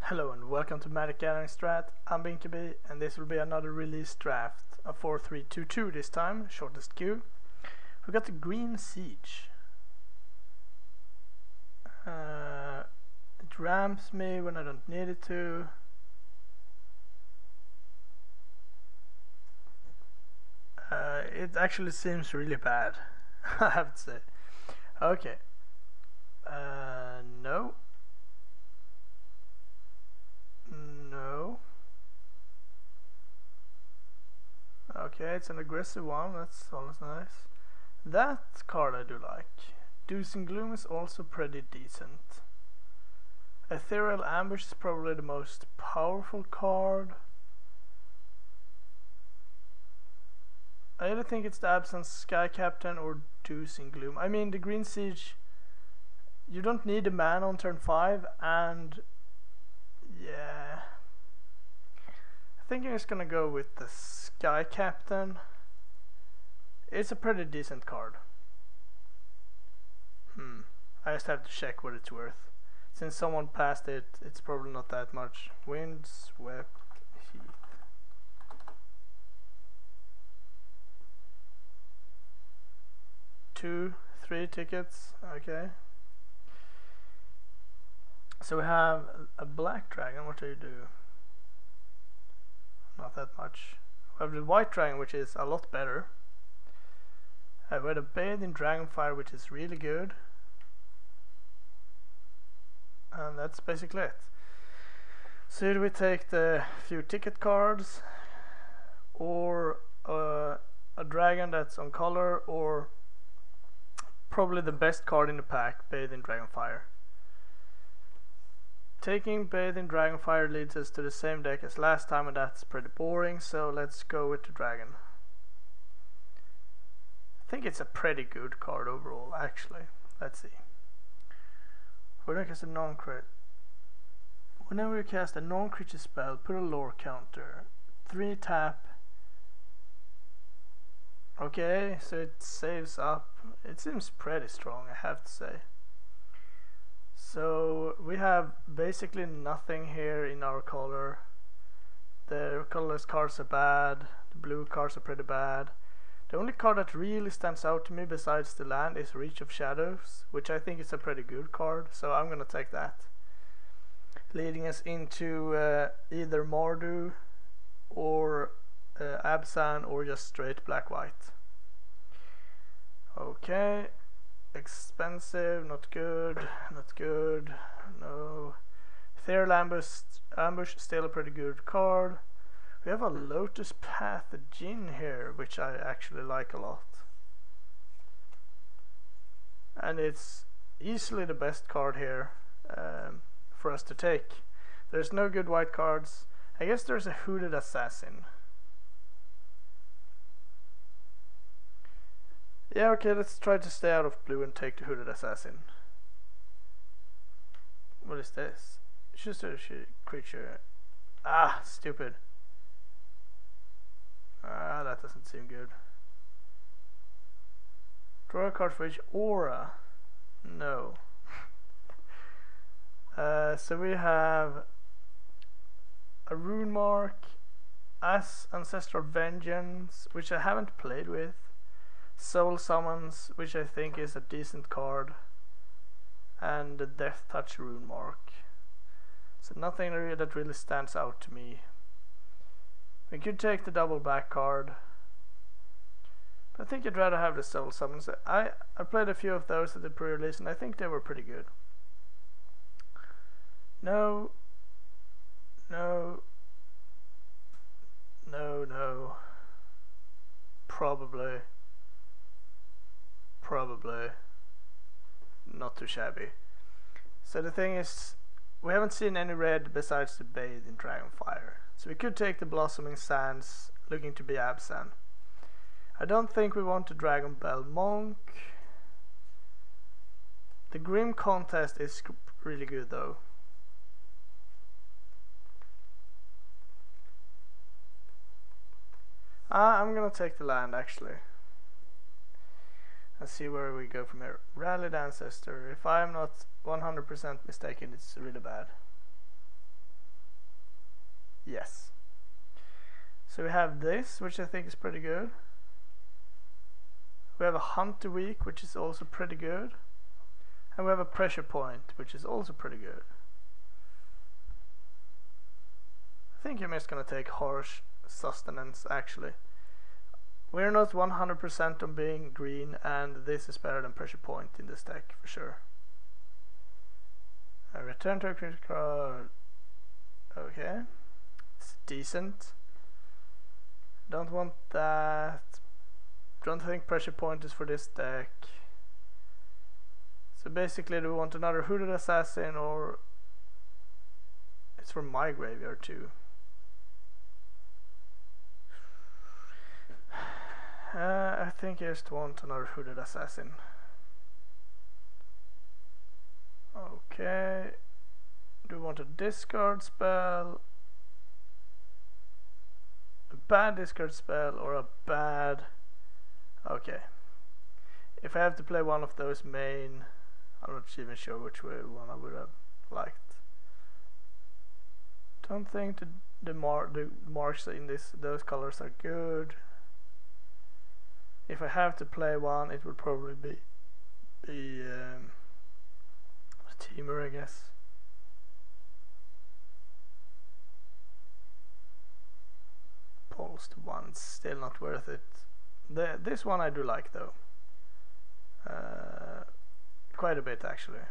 Hello and welcome to Magic Gathering Strat. I'm Binkaby and this will be another release draft, a 4-3-2-2 this time, shortest queue. We got the Green Siege. It ramps me when I don't need it to. It actually seems really bad, I have to say. Okay. No. No. Okay, it's an aggressive one, that's always nice. That card I do like. Doom and Gloom is also pretty decent. Ethereal Ambush is probably the most powerful card. I either think it's the Absent Sky Captain or Doom and Gloom. I mean, the Green Siege, you don't need a mana on turn 5, and yeah, I think I'm just gonna go with the Sky Captain. It's a pretty decent card. I just have to check what it's worth. Since someone passed it, it's probably not that much. Windswept Heath. Three tickets, okay. So we have a black dragon, what do you do? Not that much. We have the white dragon, which is a lot better. We have a Bathe in Dragonfire, which is really good. And that's basically it. So either we take the few ticket cards, or a dragon that's on color, or probably the best card in the pack, Bathe in Dragonfire. Taking Bathe in Dragonfire leads us to the same deck as last time, and that's pretty boring, so let's go with the dragon. I think it's a pretty good card overall, actually. Let's see. Whenever you cast a non-crit, whenever you cast a non-creature spell, put a lore counter. 3 tap. Okay, so it saves up. It seems pretty strong, I have to say. So we have basically nothing here in our color. The colorless cards are bad. The blue cards are pretty bad. The only card that really stands out to me besides the land is Reach of Shadows, which I think is a pretty good card, so I'm gonna take that. Leading us into either Mardu or Absan, or just straight black-white. Okay, expensive, not good, not good, no. Ethereal Ambush, still a pretty good card. We have a Lotus Path Djinn here, which I actually like a lot. And it's easily the best card here for us to take. There's no good white cards. I guess there's a Hooded Assassin. Yeah, okay, let's try to stay out of blue and take the Hooded Assassin. What is this? Just a creature. Ah, stupid. Ah, that doesn't seem good. Draw a card for each aura. No. So we have a Rune Mark, Ancestral Vengeance, which I haven't played with. Soul Summons, which I think is a decent card, and the Death Touch Rune Mark. So nothing that really stands out to me. We could take the double back card, but I think I'd rather have the Soul Summons. I played a few of those at the pre-release, and I think they were pretty good. No. No. No, no. Probably. Not too shabby. So the thing is, we haven't seen any red besides the Bathe in Dragonfire. So we could take the Blossoming Sands, looking to be Absan. I don't think we want the Dragon Bell Monk. The Grim Contest is really good though. I'm gonna take the land actually. Let's see where we go from here. Rallied Ancestor. If I'm not 100% mistaken, it's really bad. Yes. So we have this, which I think is pretty good. We have a Hunter Week, which is also pretty good. And we have a Pressure Point, which is also pretty good. I think I'm just gonna take Harsh Sustenance, actually. We're not 100% on being green, and this is better than Pressure Point in this deck, for sure. A return to a critical card. Okay. It's decent. Don't want that. Don't think Pressure Point is for this deck. So basically, do we want another Hooded Assassin, or it's from my graveyard too? I think I just want another Hooded Assassin. Okay. Do we want a discard spell? A bad discard spell or a bad... Okay. If I have to play one of those main, I'm not even sure which one I would have liked. Don't think the marks in those colors are good. If I have to play one, it would probably be a Teamer, I guess. Pulse to 1, it's still not worth it. This one I do like though. Quite a bit actually.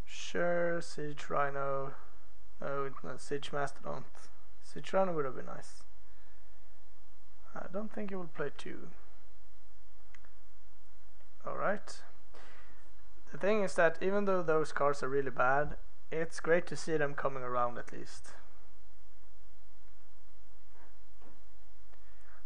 Sure, Siege Rhino. No, it's not Siege Mastodon. Siege Rhino would have been nice. I don't think he will play 2. Alright. The thing is that even though those cards are really bad, it's great to see them coming around at least.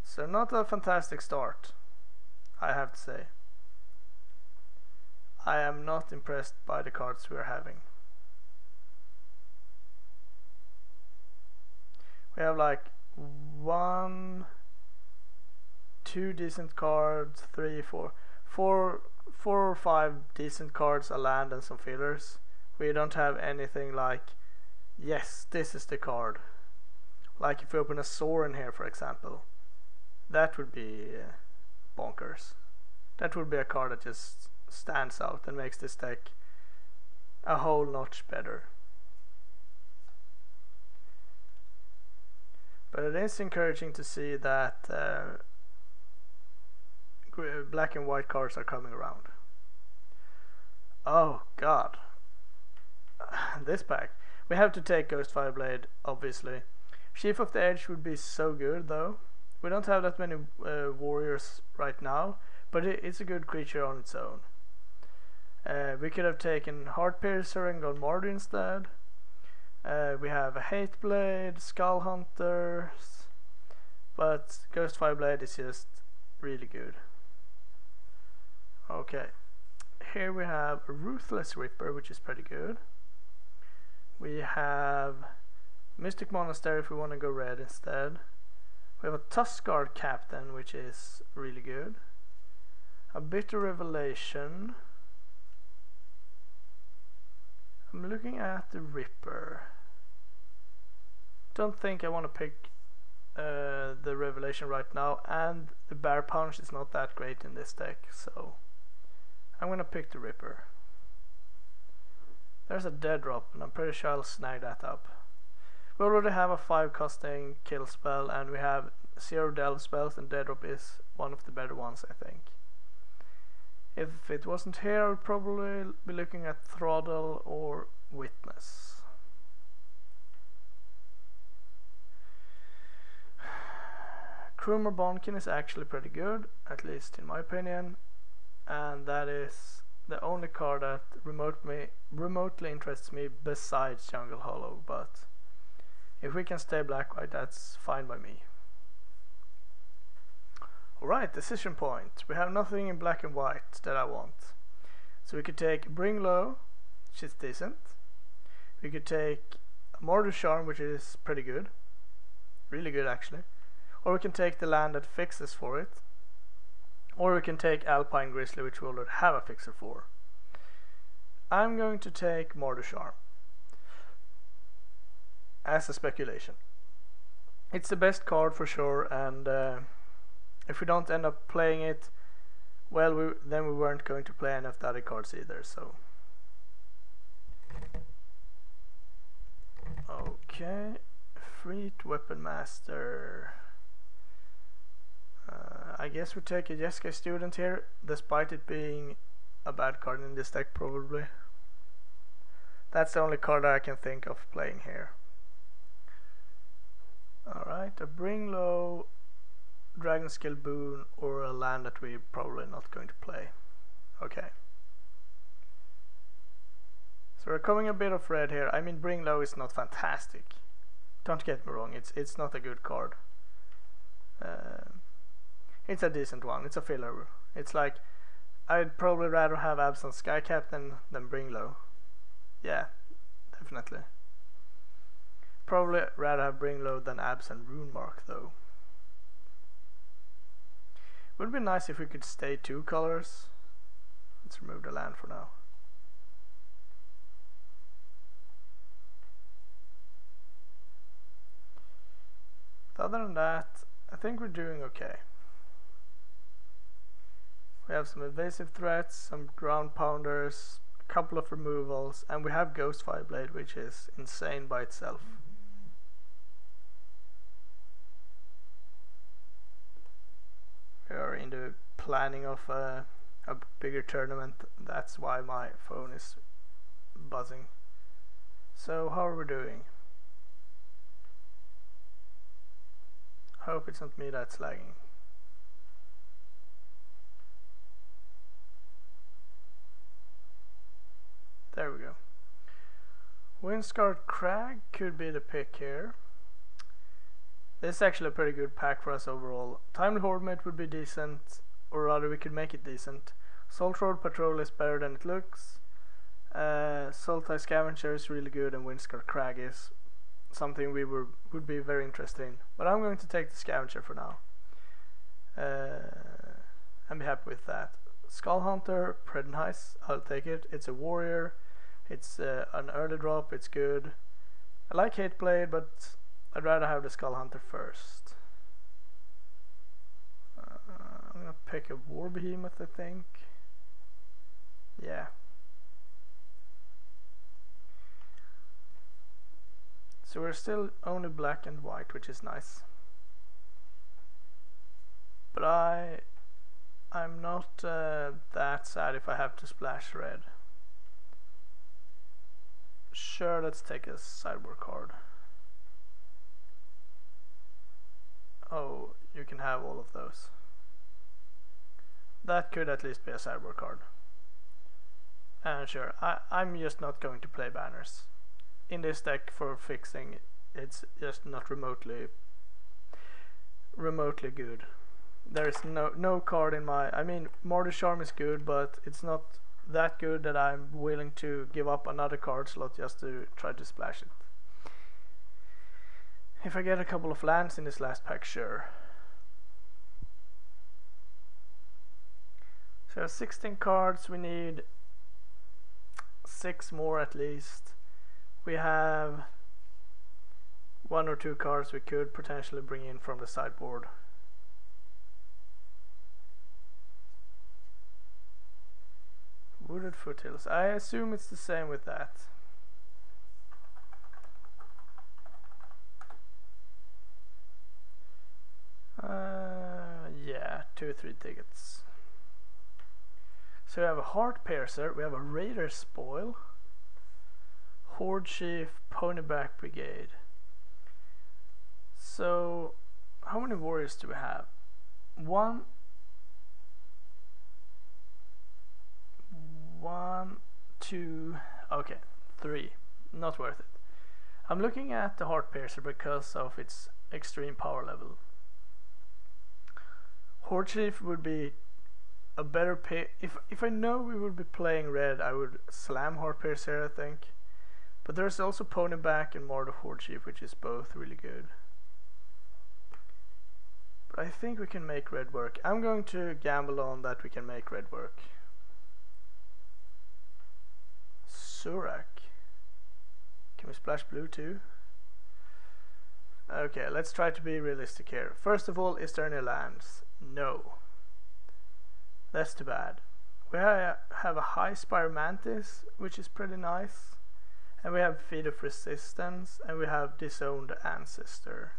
So not a fantastic start, I have to say. I am not impressed by the cards we are having. We have like 1, 2 decent cards, 3, 4 or 5 decent cards, a land and some fillers. We don't have anything like, yes, this is the card. Like if we open a Sorin here, for example, that would be bonkers. That would be a card that just stands out and makes this deck a whole notch better. But it is encouraging to see that black and white cards are coming around. Oh god. This pack. We have to take Ghost Fireblade, obviously. Sheaf of the Edge would be so good though. We don't have that many warriors right now, but it's a good creature on its own. We could have taken Heart Piercer and gone Mardu instead. We have a Hate Blade, Skull Hunters, but Ghost Fireblade is just really good. Okay, here we have a Ruthless Ripper, which is pretty good. We have Mystic Monastery if we want to go red instead. We have a Tuskguard Captain, which is really good. A Bitter Revelation. I'm looking at the Ripper. Don't think I want to pick the Revelation right now, and the Bear Punch is not that great in this deck, so I'm gonna pick the Ripper. There's a dead drop, and I'm pretty sure I'll snag that up. We already have a 5 costing kill spell, and we have 0 delve spells, and dead drop is one of the better ones, I think. If it wasn't here, I would probably be looking at Throttle or Witness. Krumer Bonkin is actually pretty good, at least in my opinion, and that is the only card that remotely interests me besides Jungle Hollow, but if we can stay black-white, that's fine by me. Alright, decision point. We have nothing in black and white that I want. So we could take Bring Low, which is decent. We could take Mortar Charm, which is pretty good. Really good, actually. Or we can take the land that fixes for it. Or we can take Alpine Grizzly, which we already have a fixer for. I'm going to take Mortar Charm. as a speculation. It's the best card for sure, and if we don't end up playing it, well, then we weren't going to play any of the other cards either, so. Okay, Freet Weapon Master. I guess we take a Jeskai Student here, despite it being a bad card in this deck probably. That's the only card that I can think of playing here. Alright, a Bring Low, Dragon Skill Boon, or a land that we're probably not going to play. Okay. So we're coming a bit of red here. I mean, Bring Low is not fantastic. Don't get me wrong, it's not a good card. It's a decent one, it's a filler. It's like, I'd probably rather have Absent Skycap than Bring Low. Yeah, definitely. Probably rather have Bring Low than Absent Rune Mark though. Would be nice if we could stay 2 colors. Let's remove the land for now. But other than that, I think we're doing okay. We have some evasive threats, some ground pounders, a couple of removals, and we have Ghost Fireblade, which is insane by itself. We are in the planning of a bigger tournament. That's why my phone is buzzing. So how are we doing? Hope it's not me that's lagging. There we go. Windscarred Crag could be the pick here. This is actually a pretty good pack for us overall. Timely Hordemate would be decent, or rather we could make it decent. Salt Road Patrol is better than it looks. Sultai Scavenger is really good, and Windscarred Crag is something we would be very interested in. But I'm going to take the Scavenger for now. And be happy with that. Skull Hunter, Predenheis, I'll take it. It's a warrior. It's an early drop, it's good. I like Hateblade, but I'd rather have the Skull Hunter first. I'm gonna pick a War Behemoth, I think. Yeah. So we're still only black and white, which is nice. But I'm not that sad if I have to splash red. Sure, let's take a sideboard card. Oh, you can have all of those. That could at least be a sideboard card. And sure, I'm just not going to play banners. In this deck for fixing, it's just not remotely good. There is no card in my... I mean, Mortar Charm is good, but it's not that good that I'm willing to give up another card slot just to try to splash it. If I get a couple of lands in this last pack, sure. So 16 cards, we need 6 more at least. We have 1 or 2 cards we could potentially bring in from the sideboard. Wooded Foothills. I assume it's the same with that. Yeah, 2 or 3 tickets. So we have a Heart Piercer, we have a Raider Spoil, Horde Chief, Ponyback Brigade. So, how many warriors do we have? 1, 2, okay, 3. Not worth it. I'm looking at the Heart Piercer because of its extreme power level. Horde Chief would be a better pick. If I know we would be playing red, I would slam Heart Piercer, I think. But there's also Ponyback and more the Horde Chief, which is both really good. But I think we can make red work. I'm going to gamble on that we can make red work. Surak. Can we splash blue too? Okay, let's try to be realistic here. First of all, is there any lands? No. That's too bad. We have a High Spire Mantis, which is pretty nice. And we have Feed of Resistance, and we have Disowned Ancestor.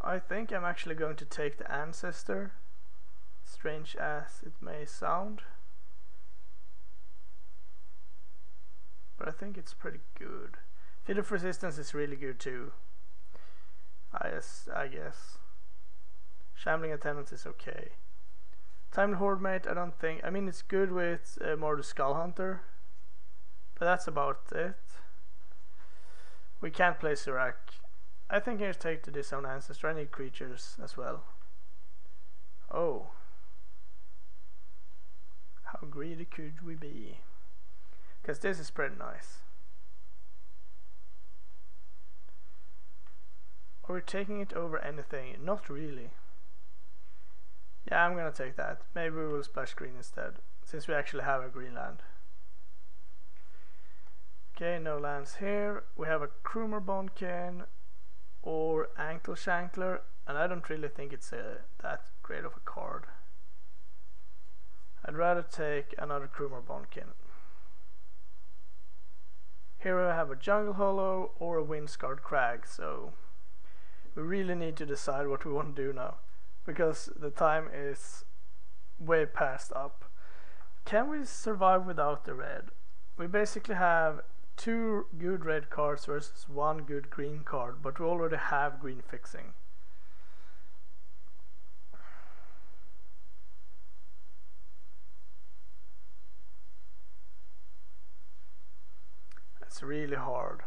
I think I'm actually going to take the Ancestor, strange as it may sound. But I think it's pretty good. Feed of Resistance is really good too. I guess. Shambling Attendant is okay. Timed Hordemate, I don't think. I mean, it's good with more the Skull Hunter, but that's about it. We can't play Serac. I think I'll take the Disowned Ancestor. I need creatures as well. Oh. How greedy could we be? Because this is pretty nice. Are we taking it over anything? Not really. Yeah, I'm gonna take that. Maybe we will splash green instead, since we actually have a green land. Okay, no lands here. We have a Krumer Bondkin or Ankle Shankler, and I don't really think it's that great of a card. I'd rather take another Krumer Bondkin. Here we have a Jungle Hollow or a Windscarred Crag, so we really need to decide what we want to do now, because the time is way past up. Can we survive without the red? We basically have 2 good red cards versus 1 good green card, but we already have green fixing. It's really hard.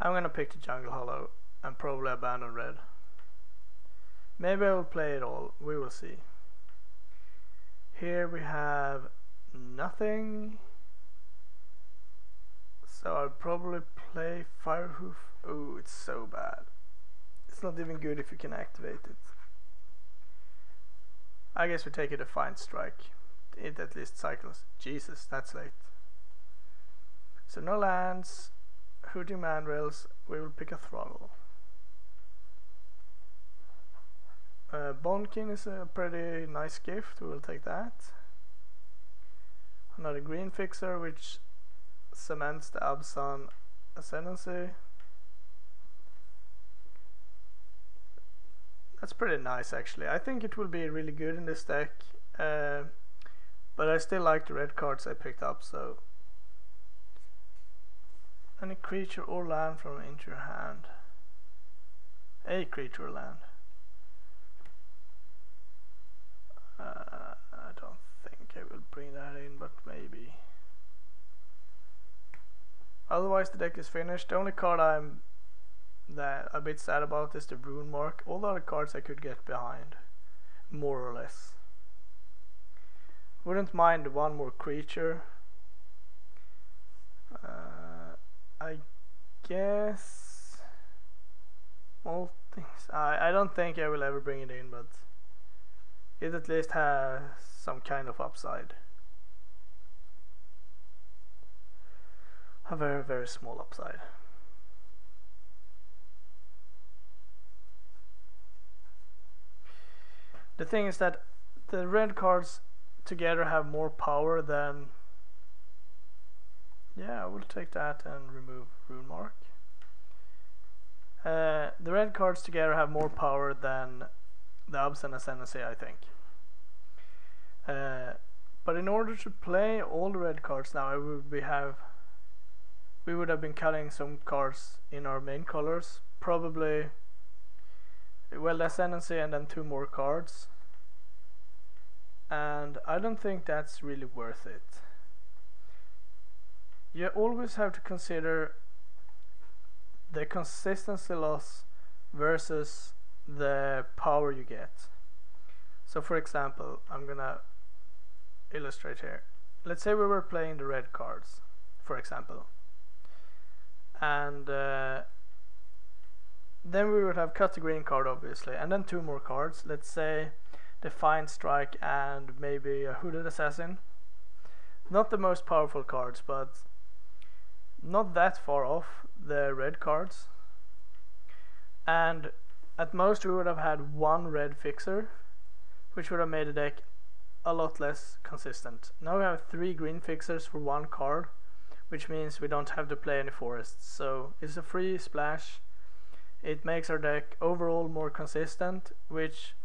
I'm gonna pick the Jungle Hollow and probably abandon red. Maybe I will play it all, we will see. Here we have nothing, so I'll probably play Firehoof. Oh, it's so bad. It's not even good if you can activate it. I guess we take a Defiant Strike. It at least cycles. Jesus, that's late. So no lands, Hooting Mandrills, we will pick a Throttle. Bondkin is a pretty nice gift, we will take that. Another green fixer which cements the Absan Ascendancy. That's pretty nice actually. I think it will be really good in this deck, but I still like the red cards I picked up, so. Any creature or land from into your hand. A creature or land. I don't think I will bring that in, but maybe. Otherwise the deck is finished. The only card I'm a bit sad about is the Rune Mark. All the other cards I could get behind, more or less. Wouldn't mind one more creature. I guess all things. I don't think I will ever bring it in, but it at least has some kind of upside. A very, very small upside. The thing is that the red cards together have more power than. Yeah, I will take that and remove Rune Mark. The red cards together have more power than the Absan Ascendancy, I think. But in order to play all the red cards now, we would have been cutting some cards in our main colors. Probably, well, the Ascendancy and then 2 more cards. And I don't think that's really worth it. You always have to consider the consistency loss versus the power you get. So for example, I'm gonna illustrate here. Let's say we were playing the red cards, for example, and then we would have cut the green card obviously, and then 2 more cards. Let's say Defiant Strike and maybe a Hooded Assassin. Not the most powerful cards, but not that far off the red cards, and at most we would have had one red fixer, which would have made the deck a lot less consistent. Now we have 3 green fixers for 1 card, which means we don't have to play any forests, so it's a free splash. It makes our deck overall more consistent, which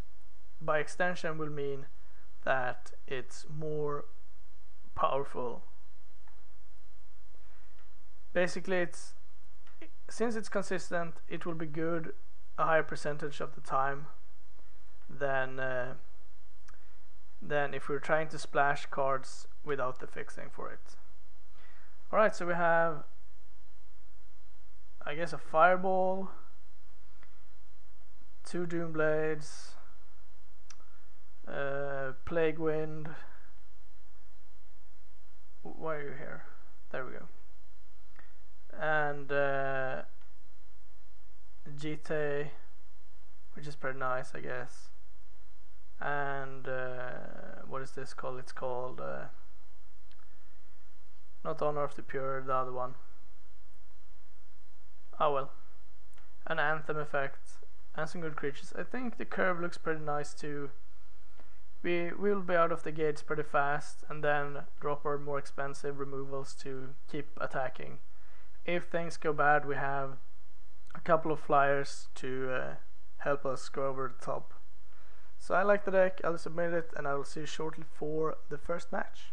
by extension will mean that it's more powerful. Basically, since it's consistent, it will be good a higher percentage of the time than if we're trying to splash cards without the fixing for it. Alright, so we have, I guess, a Fireball, 2 Doomblades, Plague Wind. Why are you here? There we go. And GT, which is pretty nice, I guess. And what is this called? It's called not Honor of the Pure, the other one. Oh well. An Anthem effect and some good creatures. I think the curve looks pretty nice too. We will be out of the gates pretty fast and then drop our more expensive removals to keep attacking. If things go bad, we have a couple of flyers to help us go over the top. So I like the deck, I'll submit it, and I will see you shortly for the first match.